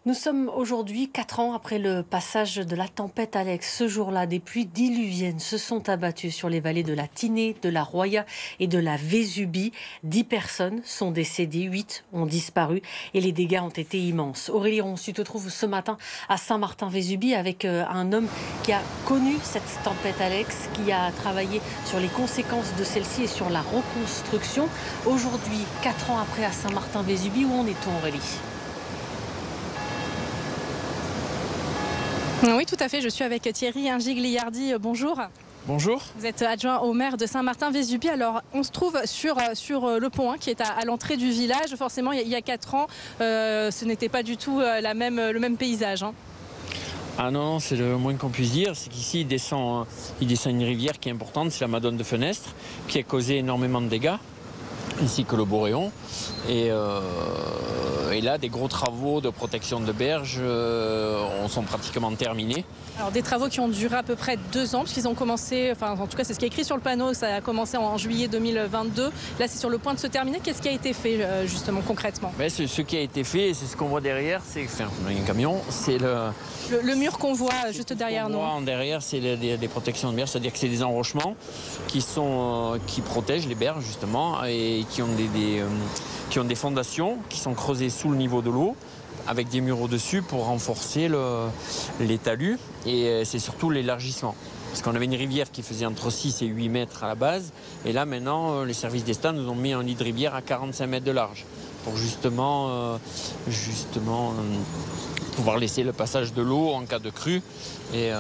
Nous sommes aujourd'hui 4 ans après le passage de la tempête Alex. Ce jour-là, des pluies diluviennes se sont abattues sur les vallées de la Tinée, de la Roya et de la Vésubie. 10 personnes sont décédées, 8 ont disparu et les dégâts ont été immenses. Aurélie Ronsu te trouve ce matin à Saint-Martin-Vésubie avec un homme qui a connu cette tempête Alex, qui a travaillé sur les conséquences de celle-ci et sur la reconstruction. Aujourd'hui, 4 ans après à Saint-Martin-Vésubie, où en est-on, Aurélie ? Oui, tout à fait. Je suis avec Thierry Ingigliardi. Bonjour. Bonjour. Vous êtes adjoint au maire de Saint-Martin-Vésubie. Alors, on se trouve sur le pont qui est à l'entrée du village. Forcément, il y a 4 ans, ce n'était pas du tout le même paysage. Ah non, c'est le moins qu'on puisse dire. C'est qu'ici, il descend une rivière qui est importante, c'est la Madone de Fenestre, qui a causé énormément de dégâts, ainsi que le Boréon. Et là, des gros travaux de protection de berges sont pratiquement terminés. Alors des travaux qui ont duré à peu près 2 ans, puisqu'ils ont commencé, enfin en tout cas c'est ce qui est écrit sur le panneau, ça a commencé en juillet 2022. Là c'est sur le point de se terminer. Qu'est-ce qui a été fait justement concrètement ? Ce qui a été fait, c'est ce qu'on voit derrière, on a un camion, c'est le mur qu'on voit juste derrière nous. Derrière, c'est des protections de berges, c'est-à-dire que c'est des enrochements qui protègent les berges justement et qui ont des fondations qui sont creusées sous le niveau de l'eau, avec des murs au-dessus pour renforcer les talus, et c'est surtout l'élargissement. Parce qu'on avait une rivière qui faisait entre 6 et 8 mètres à la base, et là maintenant les services d'État nous ont mis un lit de rivière à 45 mètres de large, pour justement pouvoir laisser le passage de l'eau en cas de crue. Et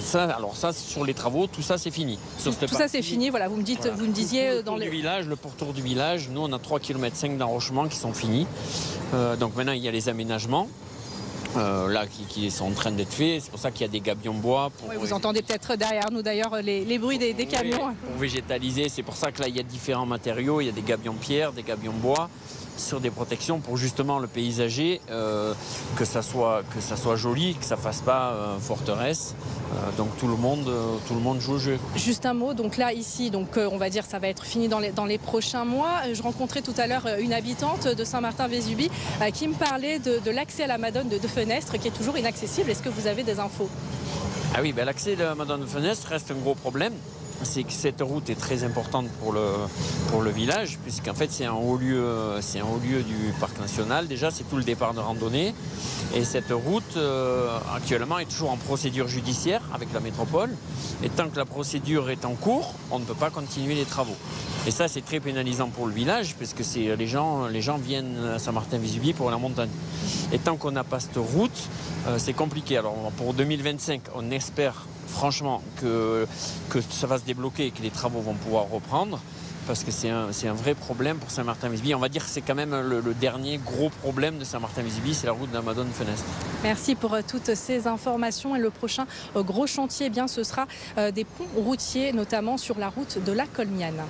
ça, sur les travaux, tout ça c'est fini. Tout ça c'est fini, voilà, vous me disiez dans le pourtour du village, nous on a 3,5 km d'enrochement qui sont finis. Donc maintenant il y a les aménagements. Qui sont en train d'être faits. C'est pour ça qu'il y a des gabions bois. Vous entendez peut-être derrière nous d'ailleurs les bruits des camions. Pour végétaliser, c'est pour ça que là il y a différents matériaux. Il y a des gabions pierre, des gabions bois, sur des protections pour justement le paysager, que ça soit joli, que ça fasse pas forteresse. Donc tout le monde joue au jeu. Juste un mot, donc là ici, on va dire ça va être fini dans les prochains mois. Je rencontrais tout à l'heure une habitante de Saint-Martin-Vésubie qui me parlait de l'accès à la Madone de Fenestre qui est toujours inaccessible. Est-ce que vous avez des infos ? Ah oui, l'accès à la Madone de Fenestre reste un gros problème. C'est que cette route est très importante pour le village, puisqu'en fait c'est un haut lieu du parc national. Déjà, c'est tout le départ de randonnée. Et cette route, actuellement, est toujours en procédure judiciaire avec la métropole. Et tant que la procédure est en cours, on ne peut pas continuer les travaux. Et ça, c'est très pénalisant pour le village, parce que les gens viennent à Saint-Martin-Vésubie pour la montagne. Et tant qu'on n'a pas cette route, c'est compliqué. Alors pour 2025, on espère franchement que ça va se débloquer et que les travaux vont pouvoir reprendre, parce que c'est un vrai problème pour Saint-Martin-Vésubie. On va dire que c'est quand même le dernier gros problème de Saint-Martin-Vésubie, c'est la route de la Madone Fenestre. Merci pour toutes ces informations. Et le prochain gros chantier, ce sera des ponts routiers, notamment sur la route de la Colmiane.